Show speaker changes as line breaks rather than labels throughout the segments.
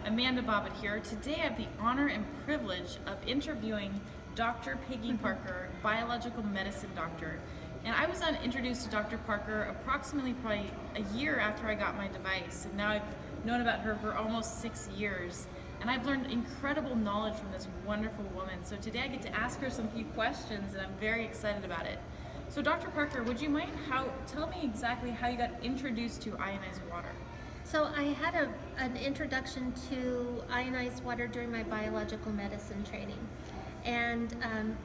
Amanda Bobbitt here. Today I have the honor and privilege of interviewing Dr. Peggy Parker, biological medicine doctor. And I was introduced to Dr. Parker approximately probably a year after I got my device, and now I've known about her for almost 6 years. And I've learned incredible knowledge from this wonderful woman. So today I get to ask her some few questions, and I'm very excited about it. So Dr. Parker, would you mind tell me exactly how you got introduced to ionized water?
So I had an introduction to ionized water during my biological medicine training, and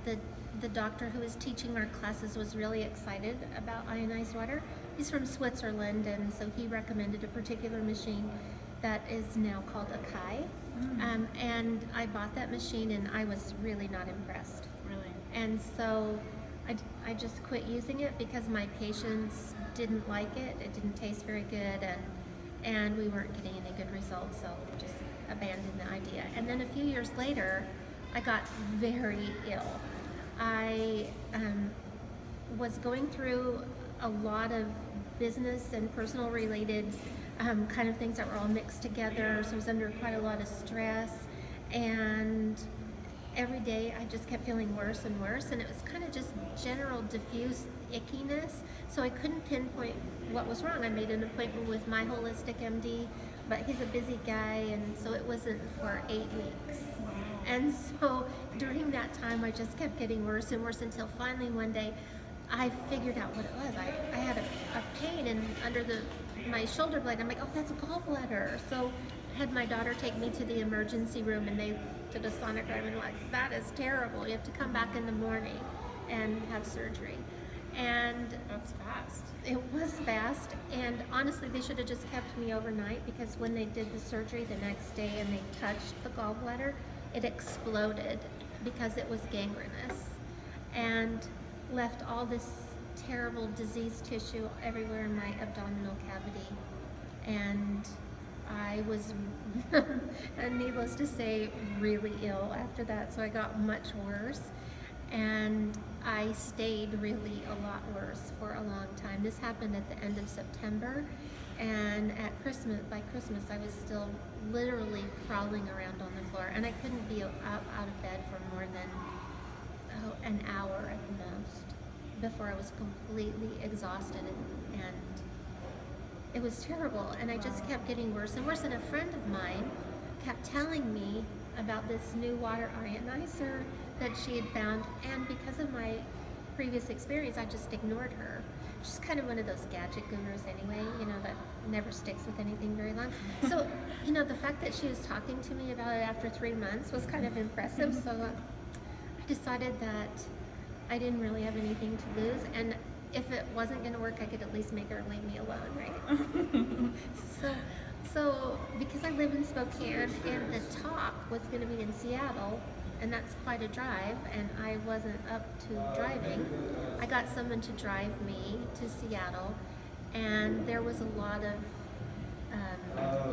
the doctor who was teaching our classes was really excited about ionized water. He's from Switzerland, and so he recommended a particular machine that is now called a Kai. And I bought that machine, and I was really not impressed.
Really?
And so I just quit using it because my patients didn't like it. It didn't taste very good, and we weren't getting any good results, so just abandoned the idea. And then a few years later, I got very ill. I was going through a lot of business and personal related kind of things that were all mixed together, so I was under quite a lot of stress, and every day I just kept feeling worse and worse, and it was kind of just general diffuse ickiness, so I couldn't pinpoint what was wrong. I made an appointment with my holistic MD, but he's a busy guy, and so it wasn't for 8 weeks. And so during that time I just kept getting worse and worse until finally one day I figured out what it was. I had a pain under my shoulder blade. I'm like, oh, that's a gallbladder. So I had my daughter take me to the emergency room, and they did a sonogram, and like, that is terrible. You have to come back in the morning and have surgery. And
That's fast.
it was fast, and honestly they should have just kept me overnight, because when they did the surgery the next day and they touched the gallbladder, it exploded because it was gangrenous and left all this terrible diseased tissue everywhere in my abdominal cavity. And I was, needless to say, really ill after that, so I got much worse. And I stayed really a lot worse for a long time. This happened at the end of September, and by Christmas I was still literally crawling around on the floor, and I couldn't be out of bed for more than an hour at the most before I was completely exhausted, and it was terrible. And I just kept getting worse and worse, and a friend of mine kept telling me about this new water ionizer that she had found, and because of my previous experience I just ignored her. She's kind of one of those gadget gurus anyway, that never sticks with anything very long. So, the fact that she was talking to me about it after 3 months was kind of impressive, so I decided that I didn't really have anything to lose, and if it wasn't going to work, I could at least make her leave me alone, right? So because I live in Spokane and the talk was going to be in Seattle, and that's quite a drive, and I wasn't up to driving, I got someone to drive me to Seattle, and there was a lot of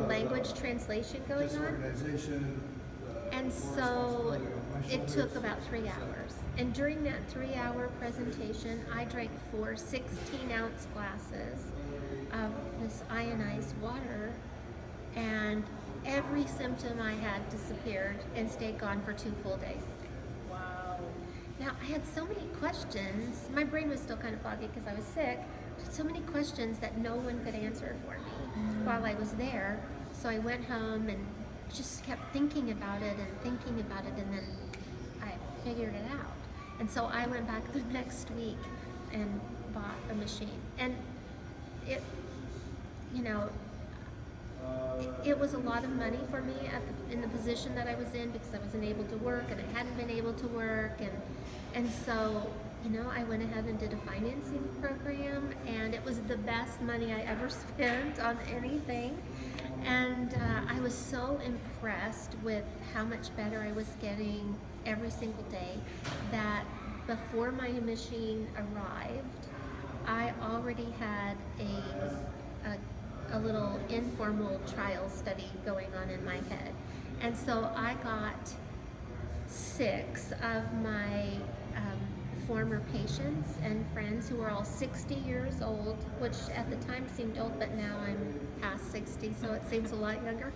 language translation going on, and so it took about 3 hours. And during that 3-hour presentation, I drank 4 16-ounce glasses of this ionized water, and every symptom I had disappeared and stayed gone for 2 full days.
Wow.
Now, I had so many questions. My brain was still kind of foggy because I was sick. So many questions that no one could answer for me while I was there. So I went home and just kept thinking about it, and then I figured it out. And so I went back the next week and bought a machine. And it was a lot of money for me in the position that I was in, because I wasn't able to work and I hadn't been able to work, and so I went ahead and did a financing program, and it was the best money I ever spent on anything. And I was so impressed with how much better I was getting every single day that before my machine arrived, I already had a little informal trial study going on in my head. And so I got 6 of my former patients and friends who were all 60 years old, which at the time seemed old, but now I'm past 60, so it seems a lot younger.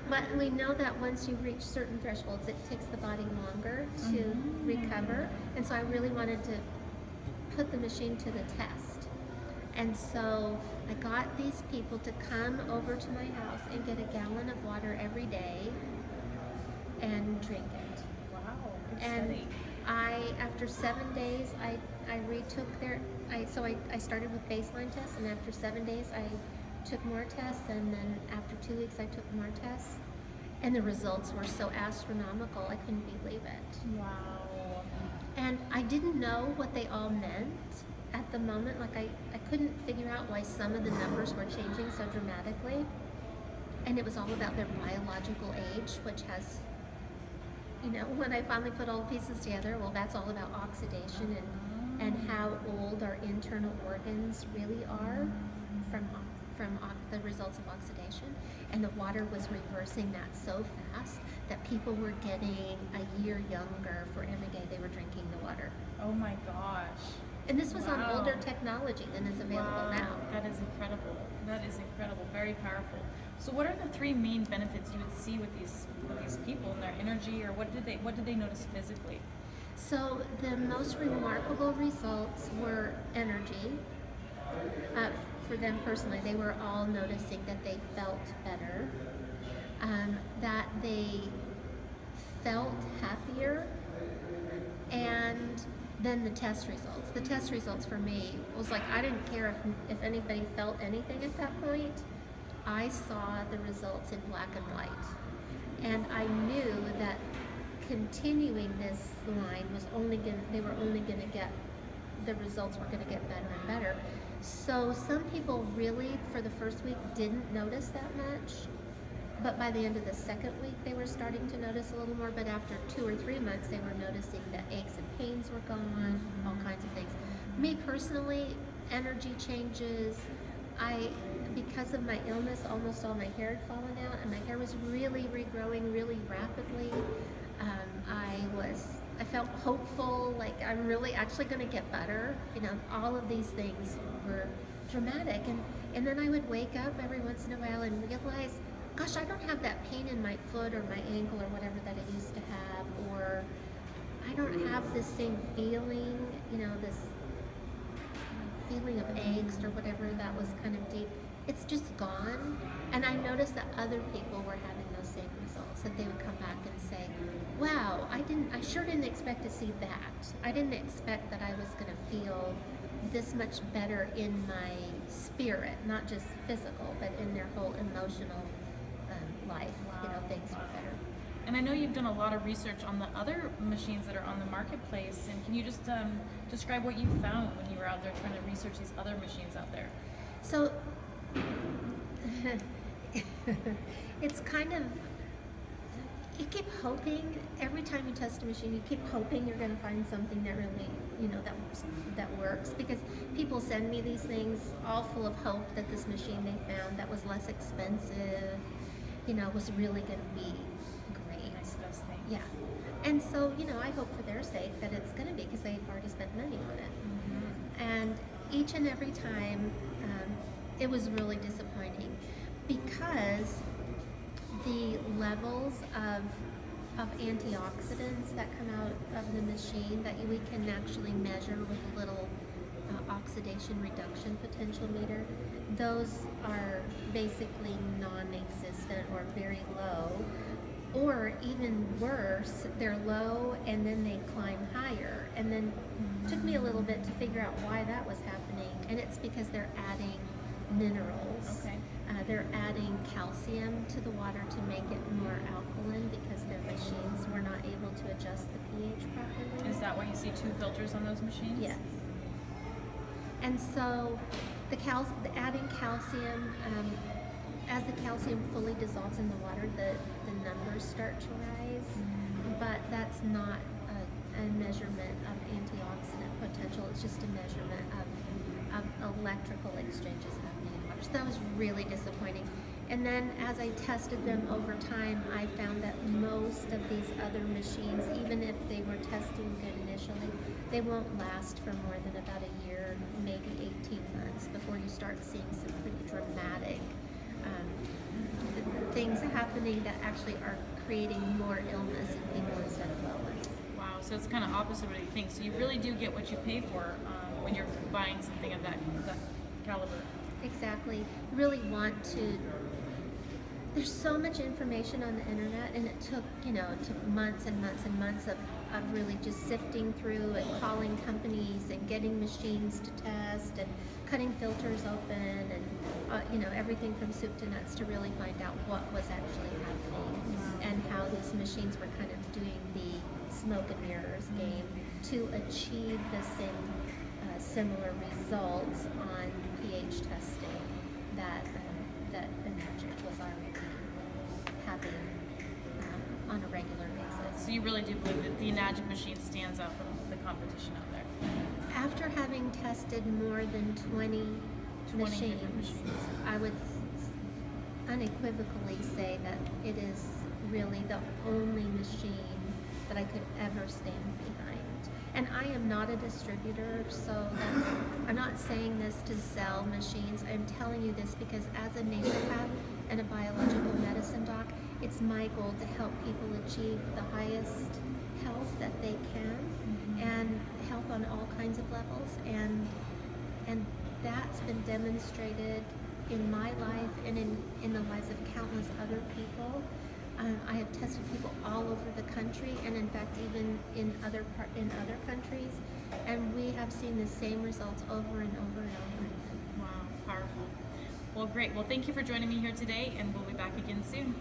But we know that once you reach certain thresholds, it takes the body longer to recover. And so I really wanted to put the machine to the test. And so I got these people to come over to my house and get a gallon of water every day and drink it.
Wow. Good
And
study.
after 7 days, I retook I started with baseline tests, and after 7 days, I took more tests, and then after 2 weeks, I took more tests, and the results were so astronomical, I couldn't believe it.
Wow.
And I didn't know what they all meant at the moment. Like I couldn't figure out why some of the numbers were changing so dramatically. And it was all about their biological age, which has, when I finally put all the pieces together, well, that's all about oxidation and how old our internal organs really are from the results of oxidation. And the water was reversing that so fast that people were getting a year younger for every day they were drinking the water.
Oh my gosh.
And this was on
Wow.
older technology than is available
Wow.
now.
That is incredible. That is incredible. Very powerful. So what are the three main benefits you would see with these people and their energy, or what did they notice physically?
So the most remarkable results were energy. For them personally, they were all noticing that they felt better, that they felt happier, and then the test results. The test results for me was like, I didn't care if anybody felt anything at that point. I saw the results in black and white. And I knew that continuing this line was they were only gonna get, the results were gonna get better and better. So some people really, for the first week, didn't notice that much. But by the end of the second week, they were starting to notice a little more. But after 2 or 3 months, they were noticing that aches and pains were gone, all kinds of things. Me personally, energy changes. Because of my illness, almost all my hair had fallen out, and my hair was really regrowing really rapidly. I felt hopeful, like I'm really actually going to get better. All of these things were dramatic. And then I would wake up every once in a while and realize, gosh, I don't have that pain in my foot or my ankle or whatever that I used to have, or I don't have this same feeling, this feeling of angst or whatever that was kind of deep. It's just gone. And I noticed that other people were having those same results, that they would come back and say, wow, I sure didn't expect to see that. I didn't expect that I was going to feel this much better in my spirit, not just physical, but in their whole emotional life.
Wow.
Things were better.
And I know you've done a lot of research on the other machines that are on the marketplace, and can you just describe what you found when you were out there trying to research these other machines out there?
So it's kind of, you keep hoping every time you test a machine, you keep hoping you're going to find something that really, that works, because people send me these things all full of hope that this machine they found that was less expensive, was really going to be great.
Next best thing.
Yeah. And so, I hope for their sake that it's going to be, because they've already spent money on it. And each and every time, it was really disappointing, because the levels of antioxidants that come out of the machine that we can actually measure with a little oxidation reduction potentiometer, those are basically non-existent or very low, or even worse, they're low and then they climb higher. And then it took me a little bit to figure out why that was happening, and it's because they're adding minerals.
Okay.
They're adding calcium to the water to make it more alkaline, because their machines were not able to adjust the pH properly.
Is that why you see 2 filters on those machines?
Yes. And so the adding calcium, as the calcium fully dissolves in the water, the numbers start to rise. But that's not a measurement of antioxidant potential. It's just a measurement of electrical exchanges happening in water. So that was really disappointing. And then as I tested them over time, I found that most of these other machines, even if they were testing good initially, they won't last for more than about a year, maybe 18 months before you start seeing some pretty dramatic things happening that actually are creating more illness in people instead of wellness.
Wow, so it's kind of opposite of what you think. So you really do get what you pay for when you're buying something of that caliber.
Exactly. Really want to. There's so much information on the internet, and it took months and months and months of really just sifting through and calling companies and getting machines to test and cutting filters open and everything from soup to nuts to really find out what was actually happening and how these machines were kind of doing the smoke and mirrors game to achieve the same similar results on pH testing that Enagic was already having on a regular basis.
So you really do believe that the Enagic machine stands out from the competition out there?
After having tested more than 20
different
machines, I would unequivocally say that it is really the only machine that I could ever stand behind. And I am not a distributor, so I'm not saying this to sell machines. I'm telling you this because as a naturopath and a biological medicine doc, it's my goal to help people achieve the highest health that they can, and health on all kinds of levels. And that's been demonstrated in my life and in the lives of countless other people. I have tested people all over the country, and in fact even in other countries, and we have seen the same results over and over and over again.
Wow, powerful. Well, great. Well, thank you for joining me here today, and we'll be back again soon.